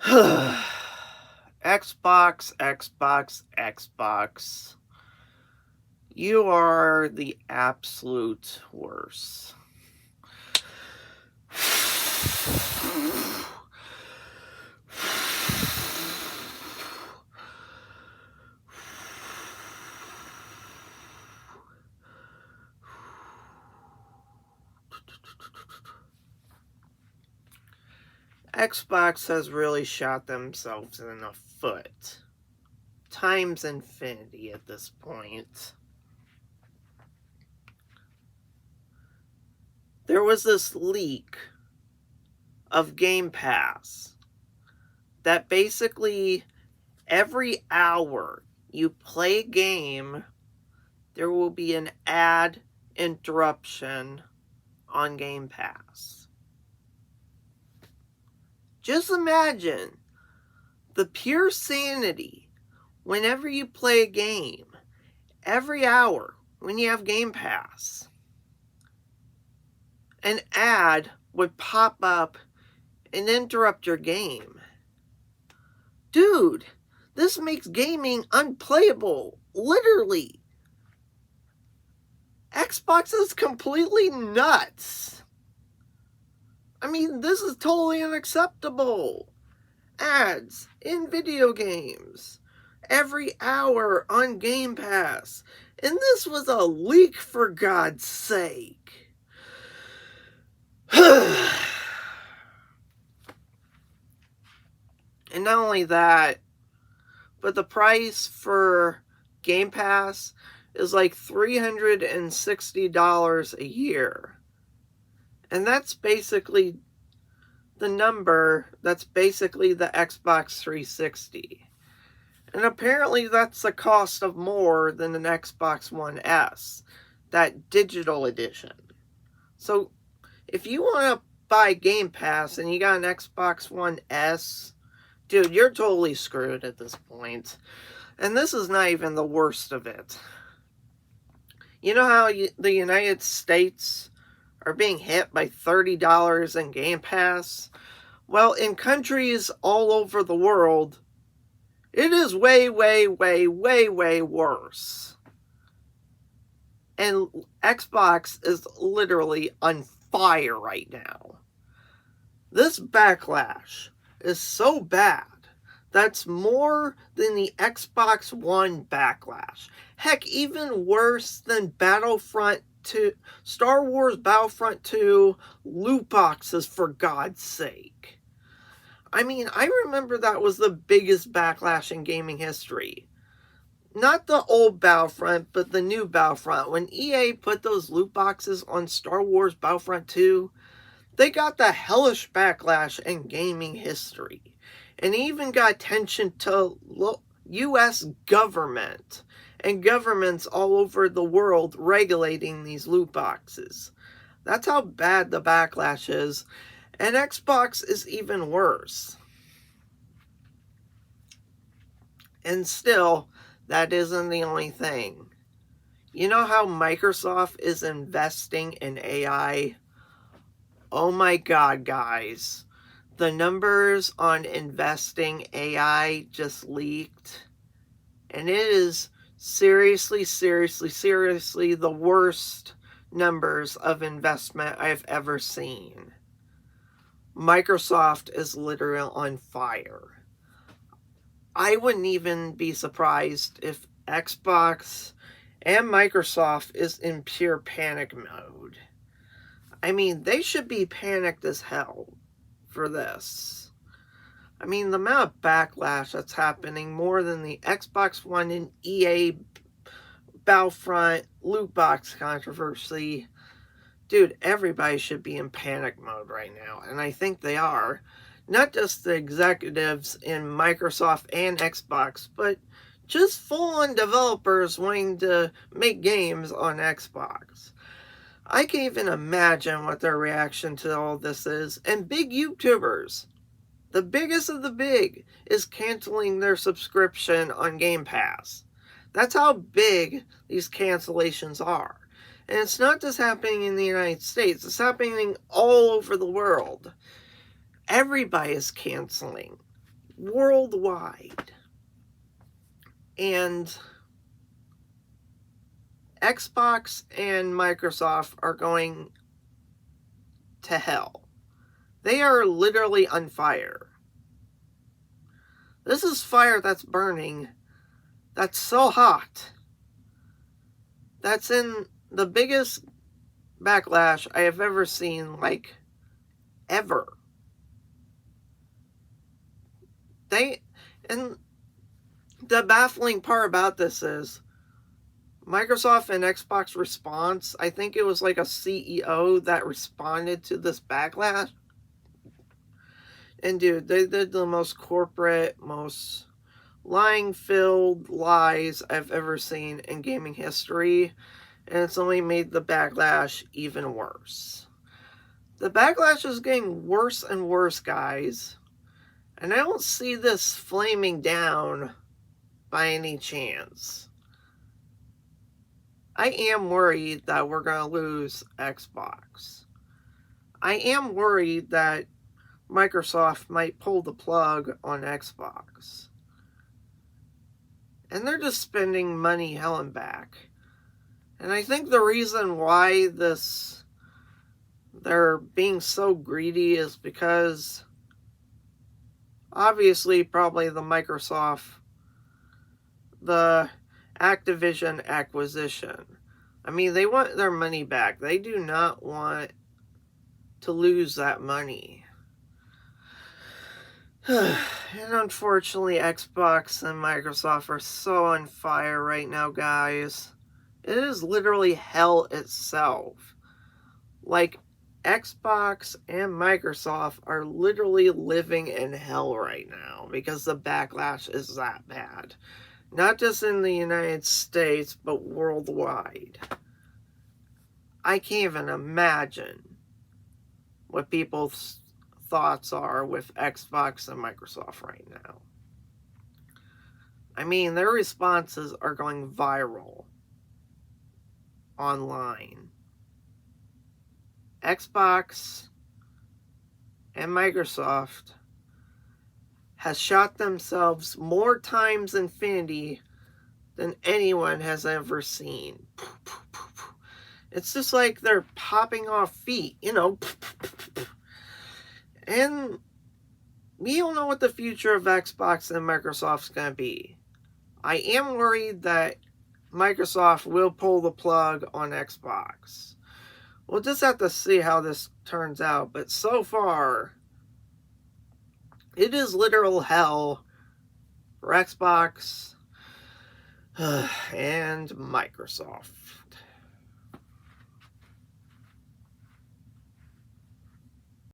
Xbox, Xbox, Xbox. You are the absolute worst. Xbox has really shot themselves in the foot. Times infinity at this point. There was this leak of Game Pass that basically every hour you play a game, there will be an ad interruption on Game Pass. Just imagine the pure sanity whenever you play a game, every hour when you have Game Pass, an ad would pop up and interrupt your game. Dude, this makes gaming unplayable, literally. Xbox is completely nuts. I mean, this is totally unacceptable. Ads in video games every hour on Game Pass. And this was a leak, for God's sake. And not only that, but the price for Game Pass is like $360 a year. And that's basically the number, that's basically the Xbox 360. And apparently that's the cost of more than an Xbox One S, that digital edition. So if you want to buy Game Pass and you got an Xbox One S, dude, you're totally screwed at this point. And this is not even the worst of it. You know how the United States are being hit by $30 in Game Pass? Well, in countries all over the world, it is way, way, way, way, way worse. And Xbox is literally on fire right now. This backlash is so bad that's more than the Xbox One backlash. Heck, even worse than Battlefront 2, Star Wars Battlefront 2 loot boxes, for God's sake. I mean, I remember that was the biggest backlash in gaming history. Not the old Battlefront, but the new Battlefront. When EA put those loot boxes on Star Wars Battlefront 2, they got the hellish backlash in gaming history. And even got attention to U.S. government and governments all over the world regulating these loot boxes. That's how bad the backlash is. And Xbox is even worse. And still, that isn't the only thing. You know how Microsoft is investing in AI? Oh my God, guys. The numbers on investing AI just leaked. And it is seriously, seriously, seriously the worst numbers of investment I've ever seen. Microsoft is literally on fire. I wouldn't even be surprised if Xbox and Microsoft is in pure panic mode. I mean, they should be panicked as hell for this. I mean, the amount of backlash that's happening more than the Xbox One and EA Battlefront loot box controversy. Dude, everybody should be in panic mode right now, and I think they are. Not just the executives in Microsoft and Xbox, but just full-on developers wanting to make games on Xbox. I can't even imagine what their reaction to all this is. And big YouTubers, the biggest of the big, is canceling their subscription on Game Pass. That's how big these cancellations are. And it's not just happening in the United States, it's happening all over the world. Everybody is canceling. worldwide. And Xbox and Microsoft are going to hell. They are literally on fire. This is fire that's burning, that's so hot, that's in the biggest backlash I have ever seen, like, ever. And the baffling part about this is Microsoft and Xbox response, I think it was like a CEO that responded to this backlash. And dude, they did the most corporate, most lying-filled lies I've ever seen in gaming history. And it's only made the backlash even worse. The backlash is getting worse and worse, guys. And I don't see this flaming down by any chance. I am worried that we're going to lose Xbox. I am worried that Microsoft might pull the plug on Xbox. And they're just spending money hell and back. And I think the reason why they're being so greedy is because obviously probably the Activision acquisition. I mean, they want their money back. They do not want to lose that money. And unfortunately, Xbox and Microsoft are so on fire right now, guys. It is literally hell itself. Like, Xbox and Microsoft are literally living in hell right now because the backlash is that bad. Not just in the United States, but worldwide. I can't even imagine what people's thoughts are with Xbox and Microsoft right now. I mean, their responses are going viral online. Xbox and Microsoft has shot themselves more times infinity than anyone has ever seen. It's just like they're popping off feet, you know. And we don't know what the future of Xbox and Microsoft's going to be. I am worried that Microsoft will pull the plug on Xbox. We'll just have to see how this turns out. But so far, it is literal hell for Xbox and Microsoft.